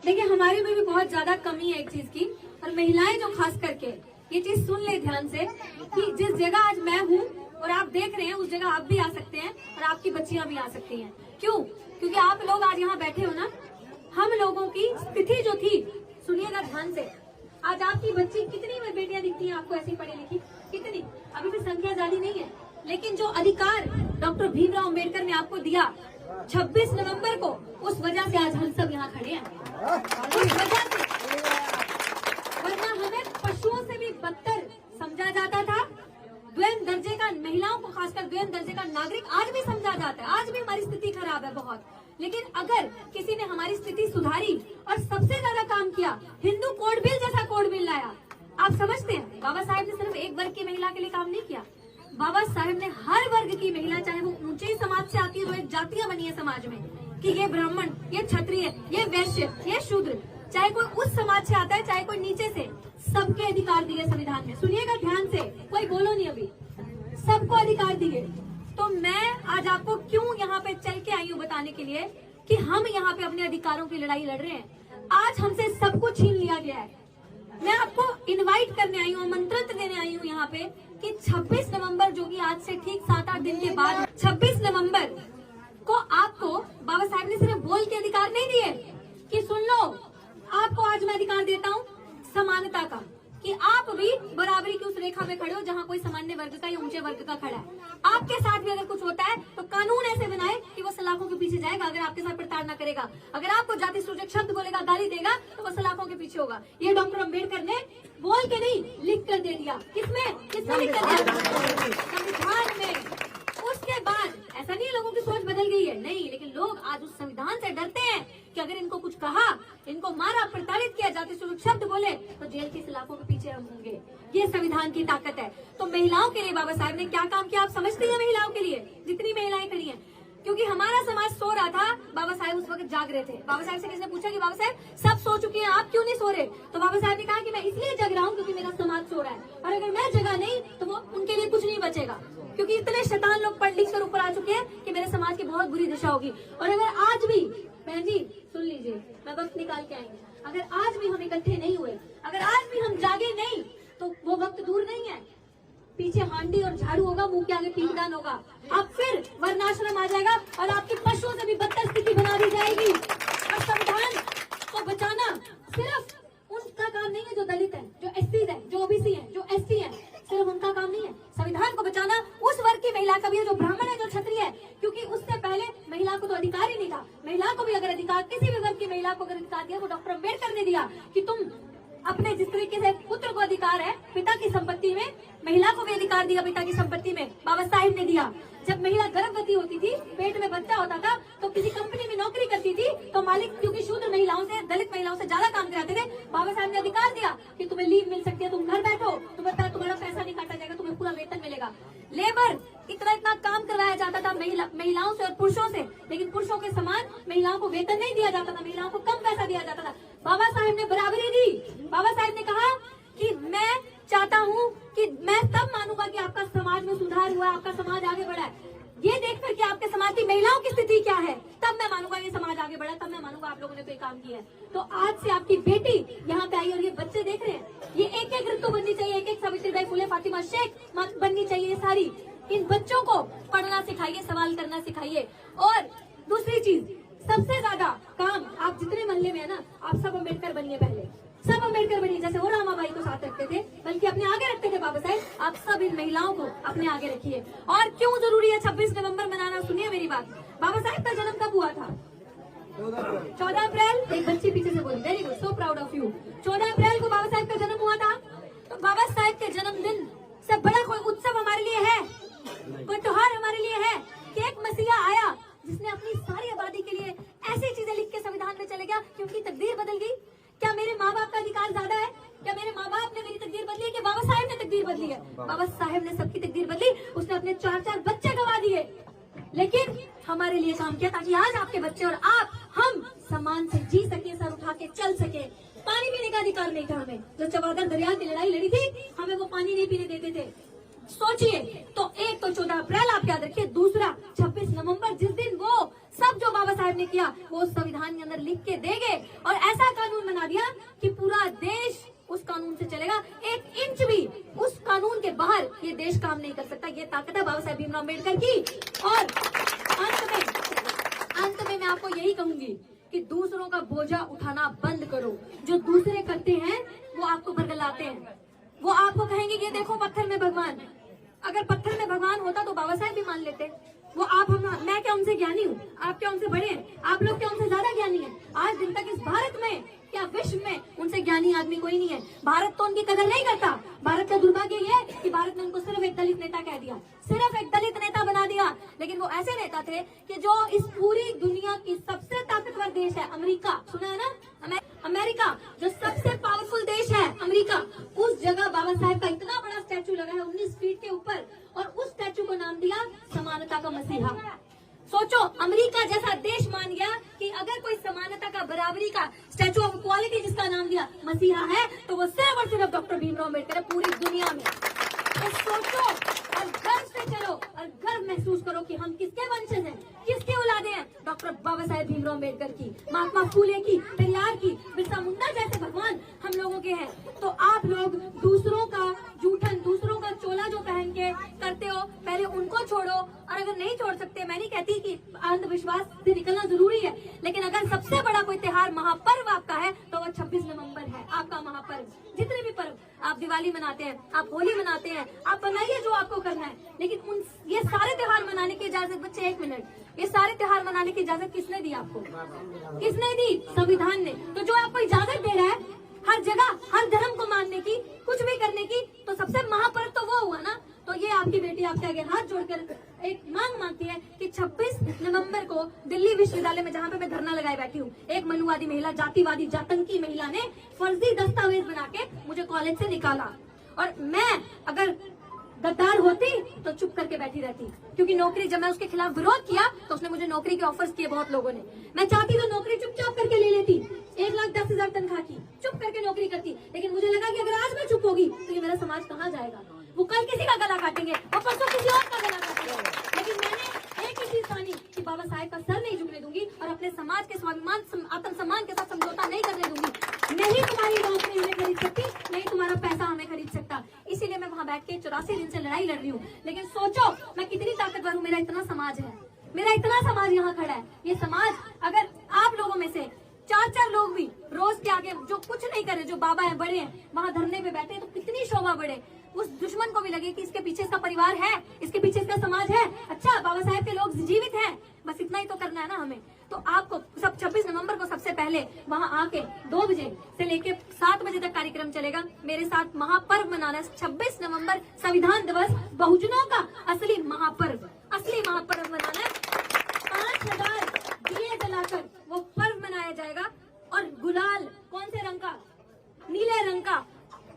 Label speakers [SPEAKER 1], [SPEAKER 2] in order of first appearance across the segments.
[SPEAKER 1] देखिए हमारे में भी बहुत ज्यादा कमी है एक चीज की, और महिलाएं जो खास करके ये चीज सुन ले ध्यान से कि जिस जगह आज मैं हूँ और आप देख रहे हैं उस जगह आप भी आ सकते हैं और आपकी बच्चियां भी आ सकती हैं। क्यों? क्योंकि आप लोग आज यहाँ बैठे हो ना, हम लोगों की स्थिति जो थी, सुनिएगा ध्यान से, आज आपकी बच्ची कितनी बेटियां दिखती हैं आपको ऐसी पढ़ी लिखी, कितनी? अभी भी संख्या जारी नहीं है, लेकिन जो अधिकार डॉक्टर भीमराव अम्बेडकर ने आपको दिया 26 नवंबर को, उस वजह से आज हम सब यहाँ खड़े हैं, उस वजह से। वरना हमें पशुओं से भी बदतर समझा जाता था, द्वैम दर्जे का, महिलाओं को खासकर द्वैम दर्जे का नागरिक आज भी समझा जाता है। आज भी हमारी स्थिति खराब है बहुत, लेकिन अगर किसी ने हमारी स्थिति सुधारी और सबसे ज्यादा काम किया, हिंदू कोड बिल जैसा कोड बिल लाया। आप समझते हैं बाबा साहेब ने सिर्फ एक वर्ग की महिला के लिए काम नहीं किया, बाबा साहेब ने हर वर्ग की महिला, चाहे वो ऊंचे समाज से आती है, जो एक जातियां बनी है समाज में कि ये ब्राह्मण, ये क्षत्रिय, ये वैश्य, ये शूद्र, चाहे कोई उस समाज से आता है चाहे कोई नीचे से, सबके अधिकार दिए संविधान में। सुनिएगा ध्यान से, कोई बोलो नहीं अभी, सबको अधिकार दिए। तो मैं आज आपको क्यों यहाँ पे चल के आई हूँ बताने के लिए कि हम यहाँ पे अपने अधिकारों की लड़ाई लड़ रहे हैं। आज हमसे सब कुछ छीन लिया गया है। मैं आपको इनवाइट करने आई हूँ, आमंत्रित देने आई हूँ यहाँ पे कि 26 नवंबर जो कि आज से ठीक 7-8 दिन के बाद, 26 नवंबर को आपको बाबा साहब ने सिर्फ बोल के अधिकार नहीं दिए कि सुन लो, आपको आज मैं अधिकार देता हूँ समानता का, कि आप भी बराबरी की उस रेखा पे खड़े हो जहाँ कोई सामान्य वर्ग का या ऊंचे वर्ग का खड़ा है। आपके साथ भी अगर कुछ होता है तो कानून ऐसे बनाए कि वो सलाखों के पीछे जाएगा। अगर आपके साथ प्रताड़ना करेगा, अगर आपको जाति सूचक शब्द बोलेगा, गाली देगा, तो वो सलाखों के पीछे होगा। ये डॉक्टर अम्बेडकर ने बोल के नहीं, लिख कर दे दिया। किसमें लिख कर दिया? संविधान में। उसके बाद ऐसा नहीं लोगों की सोच बदल गई है, नहीं, लेकिन लोग आज उस संविधान से डरते हैं कि अगर इनको कुछ कहा, इनको मारा, प्रताड़ित किया, जाति सूचक शब्द बोले तो जेल की सलाखों के पीछे हम होंगे। ये संविधान की ताकत है। तो महिलाओं के लिए बाबा साहब ने क्या काम किया आप समझती हैं? महिलाओं के लिए जितनी महिलाएं खड़ी हैं, क्योंकि हमारा समाज सो रहा था, बाबा साहब उस वक्त जाग रहे थे। बाबा साहब से किसने पूछा कि बाबा साहब सब सो चुके हैं, आप क्यों नहीं सो रहे? तो बाबा साहब ने कहा कि मैं इसलिए जग रहा हूँ क्योंकि मेरा समाज सो रहा है, और अगर मैं जगा नहीं तो वो उनके लिए कुछ नहीं बचेगा, क्योंकि इतने शैतान लोग पढ़ लिख कर ऊपर आ चुके हैं कि मेरे समाज की बहुत बुरी दिशा होगी। और अगर आज भी, बहन जी सुन लीजिए, मैं वक्त निकाल के आएंगे, अगर आज भी हम इकट्ठे नहीं हुए, अगर आज भी हम जागे नहीं, तो वो वक्त दूर नहीं है, पीछे हांडी और झाड़ू होगा, मुंह के आगे पीकदान होगा, अब फिर वर्णाश्रम आ जाएगा और आपकी पशुओं से भी बदतर स्थिति बना दी जाएगी। और संविधान को बचाना सिर्फ उनका काम नहीं है जो दलित है, जो एससी है, जो ओबीसी है, जो एसटी है, सिर्फ उनका काम नहीं है। संविधान को बचाना उस वर्ग की महिला का भी है जो ब्राह्मण है, जो क्षत्रिय है, क्योंकि उससे पहले महिला को तो अधिकार ही नहीं था। महिला को भी अगर अधिकार, किसी भी वर्ग की महिला को अगर अधिकार दिया, वो डॉक्टर अम्बेडकर ने दिया कि तुम अपने, जिस तरीके से पुत्र को अधिकार है पिता की संपत्ति में, महिला को भी अधिकार दिया पिता की संपत्ति में, बाबा साहिब ने दिया। जब महिला गर्भवती होती थी, पेट में बच्चा होता था, तो किसी कंपनी में नौकरी करती थी, तो मालिक क्योंकि शूद्र महिलाओं से, दलित महिलाओं से ज्यादा काम कराते थे, बाबा साहब ने अधिकार दिया कि तुम्हें लीव मिल सकती है, तुम घर बैठो, तुम्हारा पैसा नहीं काटा जाएगा, तुम्हें पूरा वेतन मिलेगा। लेबर इतना काम करवाया जाता था महिलाओं से और पुरुषों से, लेकिन पुरुषों के समान महिलाओं को वेतन नहीं दिया जाता था, महिलाओं को कम पैसा दिया जाता था। बाबा साहब ने बराबरी दी। बाबा साहब ने कहा कि मैं चाहता हूँ कि मैं तब मानूंगा कि आपका समाज में सुधार हुआ, आपका समाज आगे बढ़ा है, ये देखकर कि आपके समाज की महिलाओं की स्थिति क्या है, तब मैं मानूंगा ये समाज आगे बढ़ा, तब मैं मानूंगा आप लोगों ने कोई काम किया है। तो आज से आपकी बेटी यहाँ पे आई और ये बच्चे देख रहे हैं, ये एक ऋतु बननी चाहिए, एक सावित्रीबाई फुले फातिमा शेख बननी चाहिए। ये सारी इन बच्चों को पढ़ना सिखाइए, सवाल करना सिखाइए। और दूसरी चीज, सबसे ज्यादा काम आप जितने मोहल्ले में है ना, आप सब अम्बेडकर बनिए, पहले सब अम्बेडकर बनिए। जैसे वो रामाबाई को साथ रखते थे, बल्कि अपने आगे रखते थे बाबा साहब, आप सब इन महिलाओं को अपने आगे रखिए। और क्यों जरूरी है 26 नवंबर मनाना? सुनिए मेरी बात, बाबा साहब का जन्म कब हुआ था? 14 अप्रैल। एक बच्ची पीछे से बोली, very good, so proud of you. 14 अप्रैल को बाबा साहब का जन्म हुआ था। तो बाबा साहब के जन्मदिन से बड़ा कोई उत्सव हमारे लिए है, कोई त्योहार हमारे लिए है कि एक मसीहा आया जिसने अपनी सारी आबादी के लिए ऐसी चीजें लिख के संविधान में चले गया कि उनकी तकदीर बदल गई। क्या मेरे माँ बाप का अधिकार ज्यादा है? क्या मेरे माँ बाप ने मेरी तकदीर बदली है कि बाबा साहब ने तकदीर बदली है? बाबा साहब ने सबकी तकदीर बदली, उसने अपने 4-4 बच्चे गंवा दिए, लेकिन हमारे लिए काम किया ताकि आज आपके बच्चे और आप, हम सम्मान से जी सके, सर उठा के चल सके। पानी पीने का अधिकार नहीं था हमें, जो चवादर दरिया की लड़ाई लड़ी थी, हमें वो पानी नहीं पीने देते थे। सोचिए, तो एक तो 14 अप्रैल आप याद रखिए, दूसरा 26 नवंबर, जिस दिन वो सब जो बाबा साहब ने किया वो संविधान के अंदर लिख के देंगे और ऐसा ताकत है बाबा साहेब भीमराव अम्बेडकर की। और अंत में मैं आपको यही कहूंगी कि दूसरों का बोझा उठाना बंद करो। जो दूसरे करते हैं वो आपको बरगलाते हैं, वो आपको कहेंगे ये देखो पत्थर में भगवान। अगर पत्थर में भगवान होता तो बाबा साहेब भी मान लेते। वो आप मैं क्या उनसे ज्ञानी हूँ? आप क्या उनसे बड़े हैं? आप लोग क्या उनसे ज्यादा ज्ञानी हैं? आज दिन तक इस भारत में क्या विश्व में उनसे ज्ञानी आदमी कोई नहीं है। भारत तो उनकी कदर नहीं करता। भारत का दुर्भाग्य ये है कि भारत ने उनको सिर्फ एक दलित नेता कह दिया, सिर्फ एक दलित नेता बना दिया। लेकिन वो ऐसे नेता थे कि जो इस पूरी दुनिया की सबसे ताकतवर देश है अमेरिका, सुना है ना, अमेरिका जो सबसे पावरफुल देश है अमेरिका, उस जगह बाबा साहेब का इतना बड़ा स्टैचू लगा है 19 फीट के ऊपर, और उस स्टैचू को नाम दिया समानता का मसीहा। सोचो, अमेरिका जैसा देश मान गया कि अगर कोई समानता का, बराबरी का, स्टैचू ऑफ इक्वालिटी जिसका नाम दिया मसीहा है, तो वो सिर्फ और सिर्फ डॉक्टर भीमराव अम्बेडकर है पूरी दुनिया में। तो सोचो और गर्व से चलो और गर्व महसूस करो कि हम किसके वंशज हैं, किसके औलादे हैं? डॉक्टर बाबा साहेब भीमराव अम्बेडकर की, महात्मा फूले की, पेरियार की, बिरसा मुंडा जैसे भगवान हम लोगों के हैं। तो आप लोग दूसरों का जूठन, दूसरों का चोला जो पहन के करते हो, पहले उनको छोड़ो। और अगर नहीं छोड़ सकते, मैं नहीं कहती कि अंधविश्वास से निकलना जरूरी है, लेकिन अगर सबसे बड़ा कोई त्योहार महापर्व आपका है तो वो 26 नवंबर है आपका महापर्व। जितने भी पर्व आप, दिवाली मनाते हैं, आप होली मनाते हैं, आप बनाइए जो आपको करना है, लेकिन ये सारे त्योहार मनाने की इजाजत, बच्चे एक मिनट, ये सारे त्योहार मनाने की इजाजत किसने दी आपको? किसने दी? संविधान ने। तो जो आपको इजाजत दे रहा है हर जगह हर धर्म को मानने की, कुछ भी करने की, तो सबसे महापर्व तो वो हुआ ना। तो ये आपकी बेटी आपके आगे हाथ जोड़कर एक मांग मांगती है कि 26 नवंबर को दिल्ली विश्वविद्यालय में, जहाँ पे मैं धरना लगाए बैठी हूँ, एक मनुवादी महिला, जातिवादी, जातंकी महिला ने फर्जी दस्तावेज बना के मुझे कॉलेज से निकाला। और मैं अगर गद्दार होती तो चुप करके बैठी रहती, क्योंकि नौकरी, जब मैं उसके खिलाफ विरोध किया तो उसने मुझे नौकरी के ऑफर्स किए बहुत लोगों ने। मैं चाहती तो नौकरी चुपचाप करके ले लेती, 1,10,000 तनख्वाह की, चुप करके नौकरी करती। लेकिन मुझे लगा कि अगर आज मैं चुप होगी तो ये मेरा समाज कहाँ जाएगा? वो कल किसी का गला काटेंगे और परसों किसी और का गला काटेंगे। लेकिन मैंने एक ही चीज मानी कि बाबा साहेब का सर नहीं झुकने दूंगी और अपने समाज के स्वाभिमान, आत्मसम्मान के साथ समझौता नहीं करने दूंगी। नहीं तुम्हारी नौकरी हमें खरीद सकती, नहीं तुम्हारा पैसा हमें खरीद सकता। इसीलिए मैं वहाँ बैठ के 84 दिन से लड़ाई लड़ रही हूँ। लेकिन सोचो मैं कितनी ताकतवर हूँ, मेरा इतना समाज है, मेरा इतना समाज यहाँ खड़ा है। ये समाज, अगर आप लोगों में से 4 लोग भी रोज के आगे जो कुछ नहीं करे, जो बाबा है, बड़े हैं, वहाँ धरने पे बैठे, तो कितनी शोभा बढ़े। उस दुश्मन को भी लगे कि इसके पीछे इसका परिवार है, इसके पीछे इसका समाज है। अच्छा, बाबा साहेब के लोग जीवित हैं, बस इतना ही तो करना है ना हमें। तो आपको सब 26 नवंबर को सबसे पहले वहाँ आके 2 बजे से लेके 7 बजे तक कार्यक्रम चलेगा। मेरे साथ महापर्व मनाना है। 26 नवंबर संविधान दिवस, बहुजनों का असली महापर्व मनाना है। 5000 दिए जलाकर वो पर्व मनाया जाएगा। और गुलाल कौन से रंग का? नीले रंग का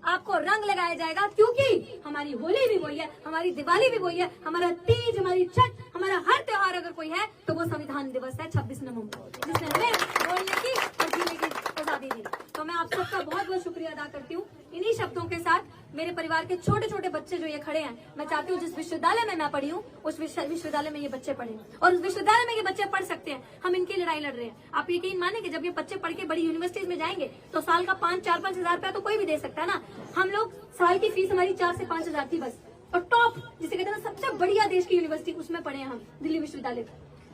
[SPEAKER 1] आपको रंग लगाया जाएगा, क्योंकि हमारी होली भी वही है, हमारी दिवाली भी वही है, हमारा तीज, हमारी छठ, हमारा हर त्योहार अगर कोई है तो वो संविधान दिवस है 26 नवंबर, जिसने हमें बोलने की और जीने की आजादी दी। तो मैं आप सबका बहुत बहुत शुक्रिया अदा करती हूँ। इन्हीं शब्दों के साथ मेरे परिवार के छोटे छोटे बच्चे जो ये खड़े हैं, मैं चाहती हूँ जिस विश्वविद्यालय में मैं पढ़ी हूँ उस विश्वविद्यालय में ये बच्चे पढ़े, और उस विश्वविद्यालय में ये बच्चे पढ़ सकते हैं। हम इनकी लड़ाई लड़ रहे हैं। आप यकीन माने कि जब ये बच्चे पढ़ के बड़ी यूनिवर्सिटीज में जाएंगे तो साल का 4-5 हजार रुपया तो कोई भी दे सकता है ना। हम लोग साल की फीस हमारी 4 से 5 हजार थी बस, और टॉप जिसे कहते हैं सबसे बढ़िया देश की यूनिवर्सिटी, उसमें पढ़े हैं हम, दिल्ली विश्वविद्यालय,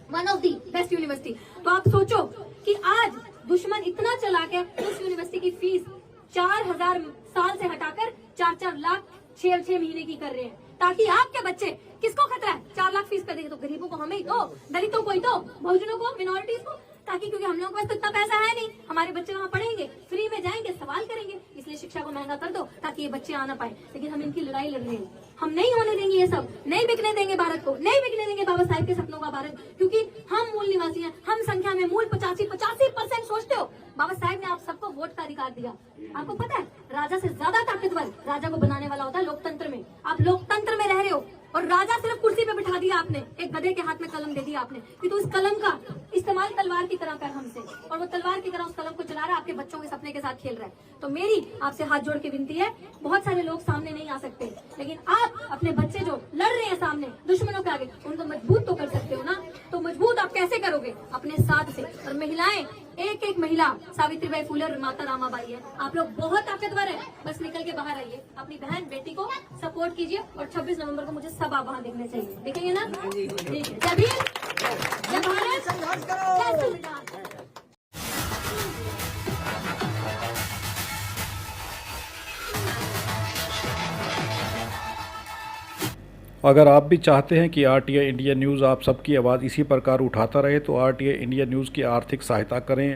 [SPEAKER 1] one of the best university. तो आप सोचो कि आज दुश्मन इतना चला के उस यूनिवर्सिटी की फीस 4,000 साल से हटाकर 4-4 लाख 6 महीने की कर रहे हैं, ताकि आपके बच्चे, किसको खतरा है? 4 लाख फीस कर देंगे तो गरीबों को, हमें ही तो, दलितों को ही तो, बहुजनों को, मिनोरिटीज को, ताकि क्योंकि हम लोगों के पास तो इतना पैसा है नहीं, हमारे बच्चे वहाँ पढ़ेंगे, फ्री में जाएंगे, सवाल करेंगे, इसलिए शिक्षा को महंगा कर दो ताकि ये बच्चे आ ना पाए। लेकिन हम इनकी लड़ाई लड़ रहे हैं, हम नहीं होने देंगे, ये सब नहीं बिकने देंगे भारत को, नहीं बिकने देंगे बाबा साहेब के सपनों का भारत, क्योंकि हम मूल निवासी हैं, हम संख्या में मूल 85% सोचते हो। बाबा साहेब ने आप सबको वोट का अधिकार दिया। आपको पता है राजा से ज्यादा ताकतवर राजा को बनाने वाला होता है लोकतंत्र में। आप लोकतंत्र में रह रहे हो और राजा सिर्फ कुर्सी पे बिठा दिया आपने, एक गधे के हाथ में कलम दे दिया आपने कि तू इस कलम का इस्तेमाल तलवार की तरह कर हमसे, और वो तलवार की तरह उस कलम को चला रहा है, आपके बच्चों के सपने के साथ खेल रहा है। तो मेरी आपसे हाथ जोड़ के विनती है, बहुत सारे लोग सामने नहीं आ सकते, लेकिन आप अपने बच्चे जो लड़ रहे हैं सामने दुश्मनों के आगे, उनको मजबूत तो कर सकते हो ना। तो मजबूत आप कैसे करोगे? अपने साथ से। और महिलाएं एक एक महिला सावित्रीबाई फुले और माता रामाबाई है। आप लोग बहुत ताकतवर है, बस निकल के बाहर आइए, अपनी बहन बेटी को सपोर्ट कीजिए और 26 नवंबर को मुझे सब आप वहाँ देखने चाहिए। देखेंगे ना? ठीक है। जय भीम, जय भारत, जय संविधान।
[SPEAKER 2] अगर आप भी चाहते हैं कि RTI इंडिया न्यूज़ आप सबकी आवाज़ इसी प्रकार उठाता रहे तो RTI इंडिया न्यूज़ की आर्थिक सहायता करें।